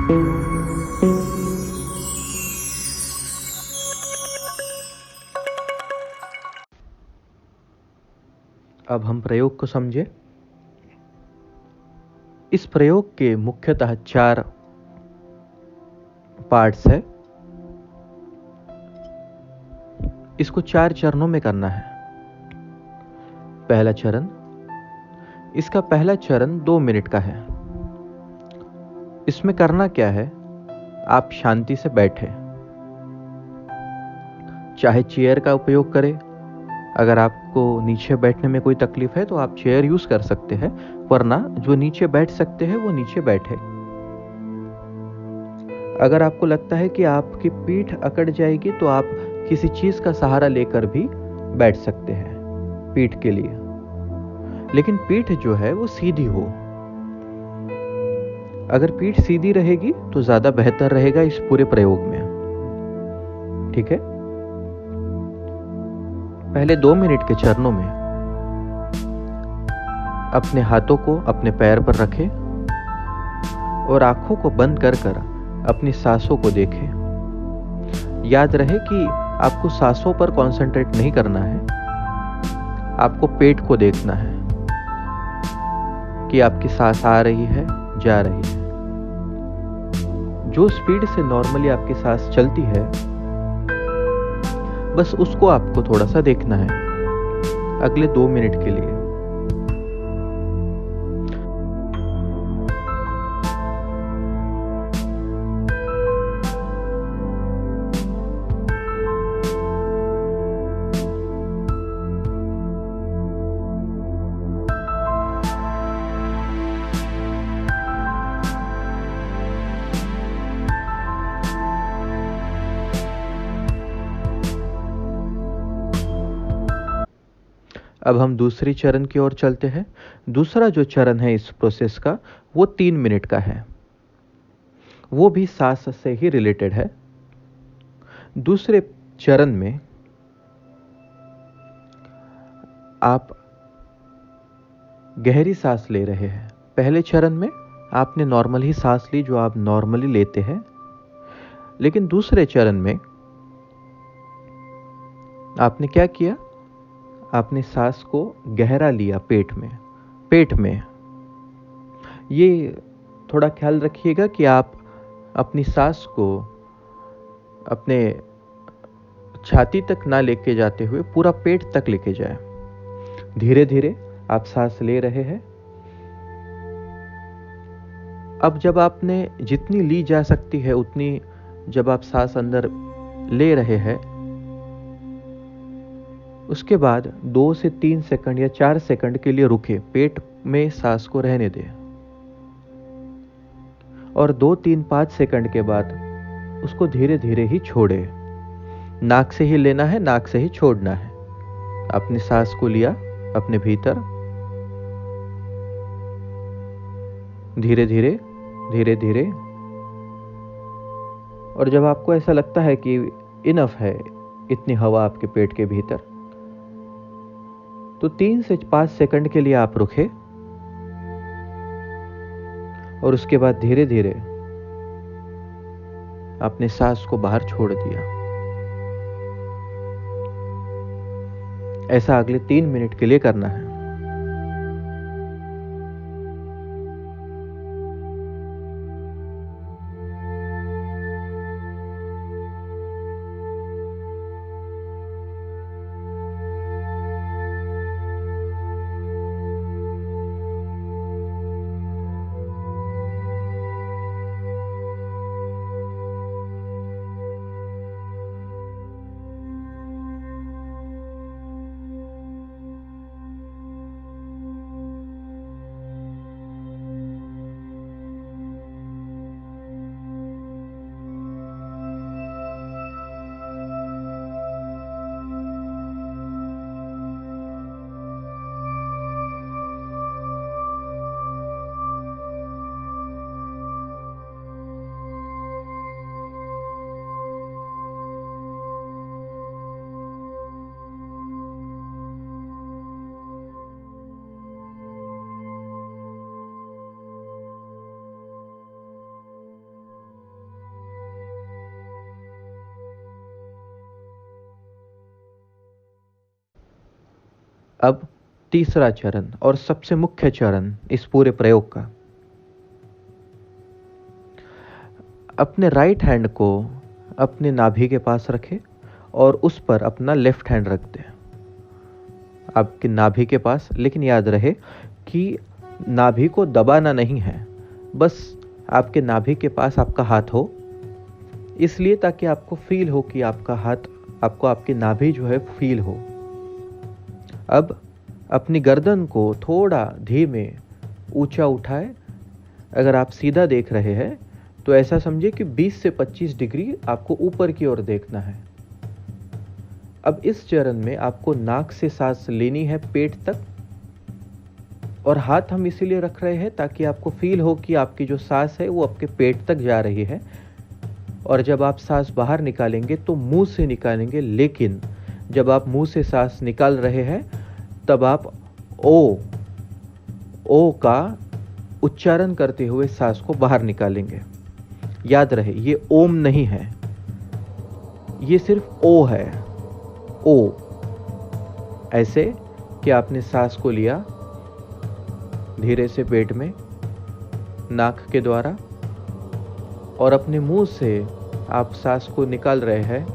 अब हम प्रयोग को समझे। इस प्रयोग के मुख्यतः 4 पार्ट्स है। इसको 4 चरणों में करना है। पहला चरण, इसका पहला चरण 2 मिनट का है। इसमें करना क्या है, आप शांति से बैठे, चाहे चेयर का उपयोग करें। अगर आपको नीचे बैठने में कोई तकलीफ है तो आप चेयर यूज कर सकते हैं, वरना जो नीचे बैठ सकते हैं वो नीचे बैठे। अगर आपको लगता है कि आपकी पीठ अकड़ जाएगी तो आप किसी चीज का सहारा लेकर भी बैठ सकते हैं पीठ के लिए, लेकिन पीठ जो है वो सीधी हो। अगर पीठ सीधी रहेगी तो ज्यादा बेहतर रहेगा इस पूरे प्रयोग में। ठीक है। पहले 2 मिनट के चरणों में अपने हाथों को अपने पैर पर रखें और आंखों को बंद कर कर अपनी सांसों को देखें। याद रहे कि आपको सांसों पर कंसंट्रेट नहीं करना है, आपको पेट को देखना है कि आपकी सांस आ रही है, जा रही है। जो स्पीड से नॉर्मली आपकी सांस चलती है, बस उसको आपको थोड़ा सा देखना है अगले 2 मिनट के लिए। अब हम दूसरी चरण की ओर चलते हैं। दूसरा जो चरण है इस प्रोसेस का, वो 3 मिनट का है। वो भी सांस से ही रिलेटेड है। दूसरे चरण में आप गहरी सांस ले रहे हैं। पहले चरण में आपने नॉर्मल ही सांस ली, जो आप नॉर्मली लेते हैं, लेकिन दूसरे चरण में आपने क्या किया, आपने सांस को गहरा लिया पेट में। ये थोड़ा ख्याल रखिएगा कि आप अपनी सांस को अपने छाती तक ना लेके जाते हुए पूरा पेट तक लेके जाए। धीरे धीरे आप सांस ले रहे हैं। अब जब आपने जितनी ली जा सकती है उतनी जब आप सांस अंदर ले रहे हैं, उसके बाद 2 से 3 सेकंड या 4 सेकंड के लिए रुके, पेट में सांस को रहने दें और 2, 3, 5 सेकंड के बाद उसको धीरे धीरे ही छोड़े। नाक से ही लेना है, नाक से ही छोड़ना है। आपने सांस को लिया अपने भीतर, धीरे धीरे धीरे धीरे, और जब आपको ऐसा लगता है कि इनफ है इतनी हवा आपके पेट के भीतर, तो 3 से 5 सेकंड के लिए आप रुके और उसके बाद धीरे धीरे आपने सांस को बाहर छोड़ दिया। ऐसा अगले 3 मिनट के लिए करना है। अब तीसरा चरण और सबसे मुख्य चरण इस पूरे प्रयोग का, अपने राइट हैंड को अपने नाभि के पास रखें और उस पर अपना लेफ्ट हैंड रख दें आपके नाभि के पास। लेकिन याद रहे कि नाभि को दबाना नहीं है, बस आपके नाभि के पास आपका हाथ हो, इसलिए ताकि आपको फील हो कि आपका हाथ, आपको आपकी नाभि जो है फील हो। अब अपनी गर्दन को थोड़ा धीमे ऊंचा उठाए। अगर आप सीधा देख रहे हैं तो ऐसा समझिए कि 20 से 25 डिग्री आपको ऊपर की ओर देखना है। अब इस चरण में आपको नाक से सांस लेनी है पेट तक, और हाथ हम इसीलिए रख रहे हैं ताकि आपको फील हो कि आपकी जो सांस है वो आपके पेट तक जा रही है। और जब आप सांस बाहर निकालेंगे तो मुंह से निकालेंगे, लेकिन जब आप मुंह से सांस निकाल रहे हैं तब आप ओ का उच्चारण करते हुए सांस को बाहर निकालेंगे। याद रहे ये ओम नहीं है, ये सिर्फ ओ है। ओ, ऐसे कि आपने सांस को लिया धीरे से पेट में नाक के द्वारा, और अपने मुंह से आप सांस को निकाल रहे हैं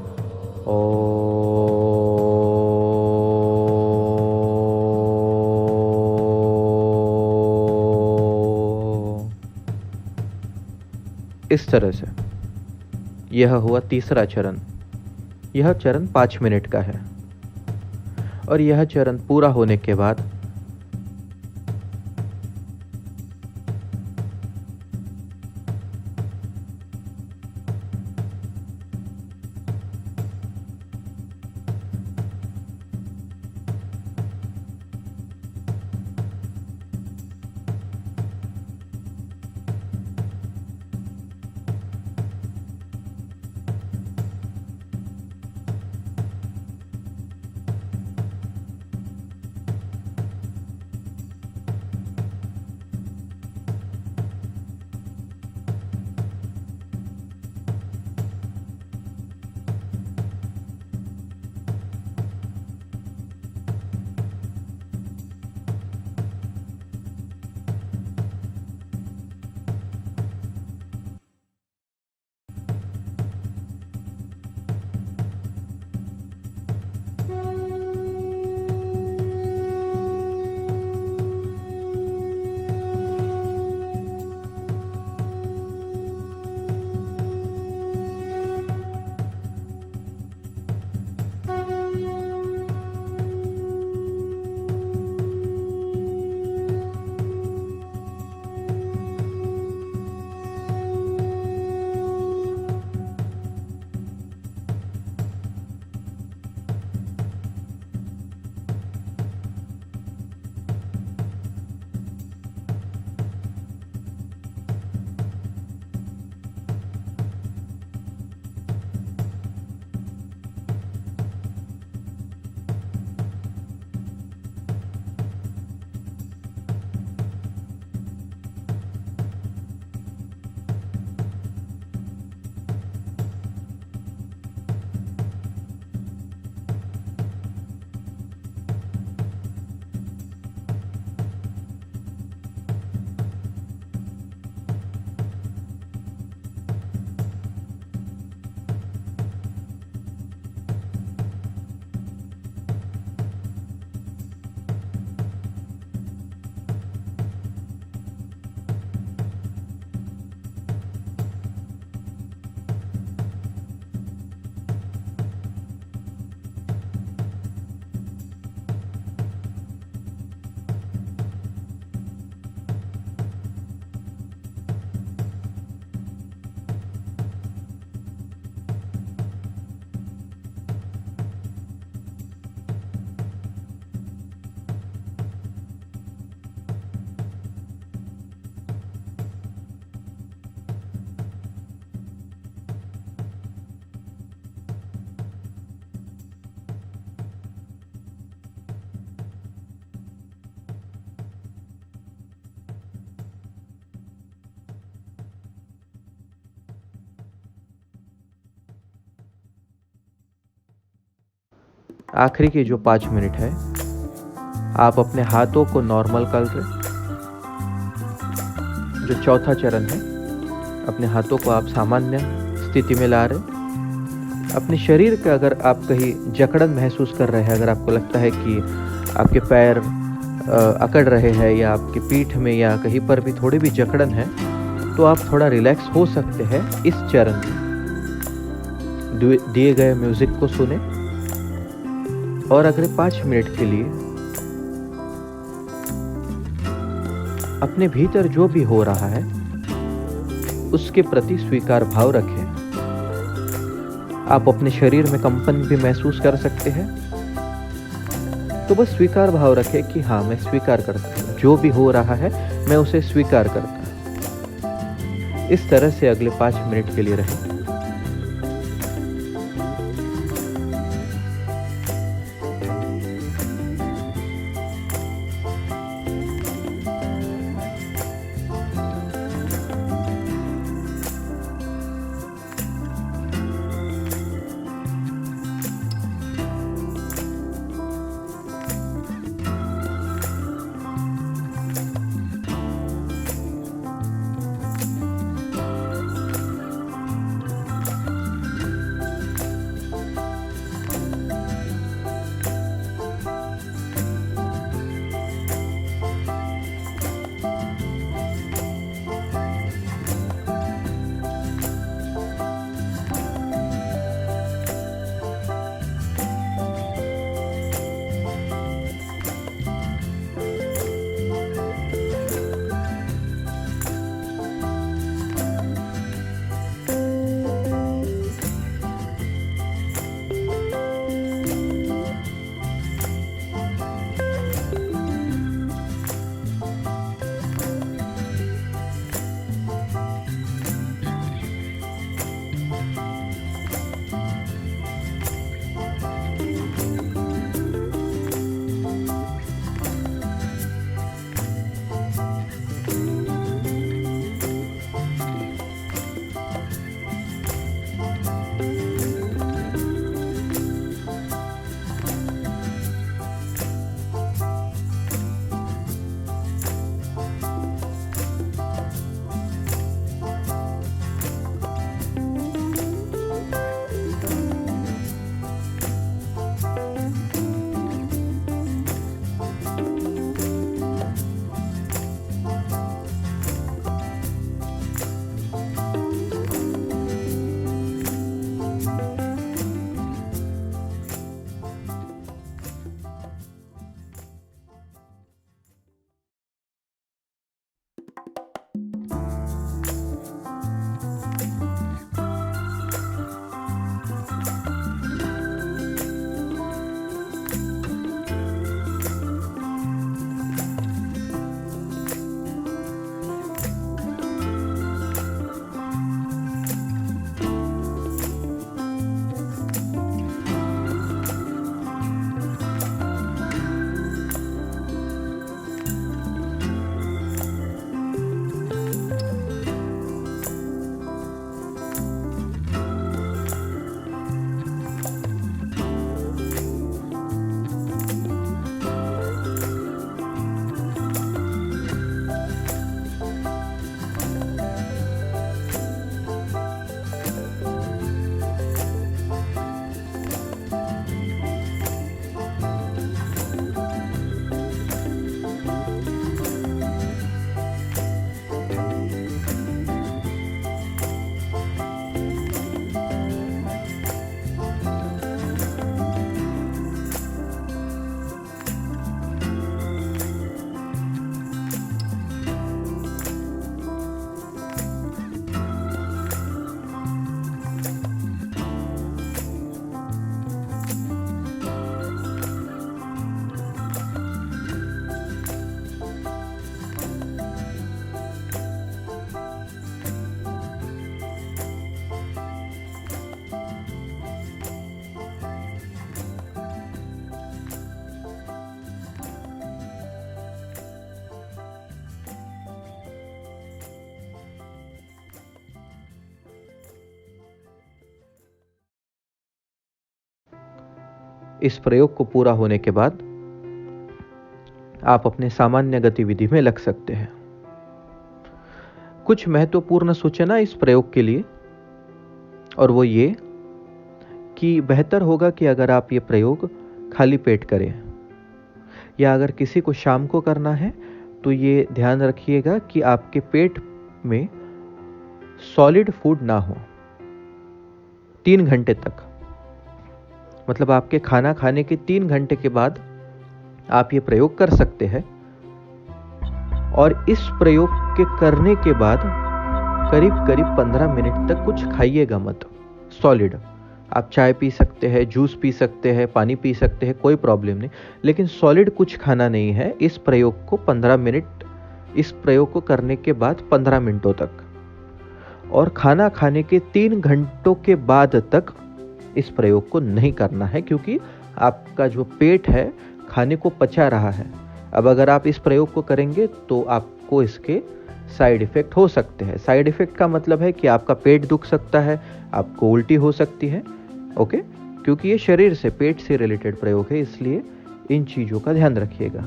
इस तरह से। यह हुआ तीसरा चरण। यह चरण 5 मिनट का है, और यह चरण पूरा होने के बाद आखिरी के जो 5 मिनट है आप अपने हाथों को नॉर्मल कर लें। जो चौथा चरण है, अपने हाथों को आप सामान्य स्थिति में ला रहे। अपने शरीर का अगर आप कहीं जकड़न महसूस कर रहे हैं, अगर आपको लगता है कि आपके पैर अकड़ रहे हैं या आपकी पीठ में या कहीं पर भी थोड़ी भी जकड़न है, तो आप थोड़ा रिलैक्स हो सकते हैं इस चरण में। दिए गए म्यूजिक को सुने और अगले 5 मिनट के लिए अपने भीतर जो भी हो रहा है उसके प्रति स्वीकार भाव रखें। आप अपने शरीर में कंपन भी महसूस कर सकते हैं, तो बस स्वीकार भाव रखें कि हाँ, मैं स्वीकार करता हूँ, जो भी हो रहा है मैं उसे स्वीकार करता हूँ। इस तरह से अगले 5 मिनट के लिए रहें। इस प्रयोग को पूरा होने के बाद आप अपने सामान्य गतिविधि में लग सकते हैं। कुछ महत्वपूर्ण सूचना इस प्रयोग के लिए, और वो ये कि बेहतर होगा कि अगर आप ये प्रयोग खाली पेट करें, या अगर किसी को शाम को करना है तो ये ध्यान रखिएगा कि आपके पेट में सॉलिड फूड ना हो 3 घंटे तक। मतलब आपके खाना खाने के 3 घंटे के बाद आप ये प्रयोग कर सकते हैं। और इस प्रयोग के करने के बाद करीब करीब 15 मिनट तक कुछ खाइएगा मत, सॉलिड। आप चाय पी सकते हैं, जूस पी सकते हैं, पानी पी सकते हैं, कोई प्रॉब्लम नहीं, लेकिन सॉलिड कुछ खाना नहीं है इस प्रयोग को 15 मिनट, इस प्रयोग को करने के बाद 15 मिनटों तक। और खाना खाने के 3 घंटों के बाद तक इस प्रयोग को नहीं करना है, क्योंकि आपका जो पेट है खाने को पचा रहा है। अब अगर आप इस प्रयोग को करेंगे तो आपको इसके साइड इफेक्ट हो सकते हैं। साइड इफेक्ट का मतलब है कि आपका पेट दुख सकता है, आपको उल्टी हो सकती है, ओके? क्योंकि ये शरीर से, पेट से रिलेटेड प्रयोग है, इसलिए इन चीजों का ध्यान रखिएगा।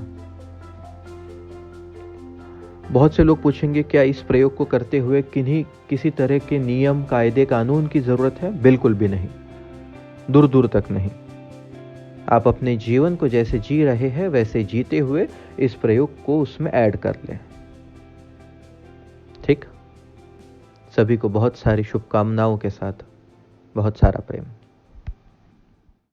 बहुत से लोग पूछेंगे क्या इस प्रयोग को करते हुए किसी तरह के नियम, कायदे, कानून की जरूरत है? बिल्कुल भी नहीं, दूर दूर तक नहीं। आप अपने जीवन को जैसे जी रहे हैं वैसे जीते हुए इस प्रयोग को उसमें ऐड कर लें। ठीक? सभी को बहुत सारी शुभकामनाओं के साथ बहुत सारा प्रेम।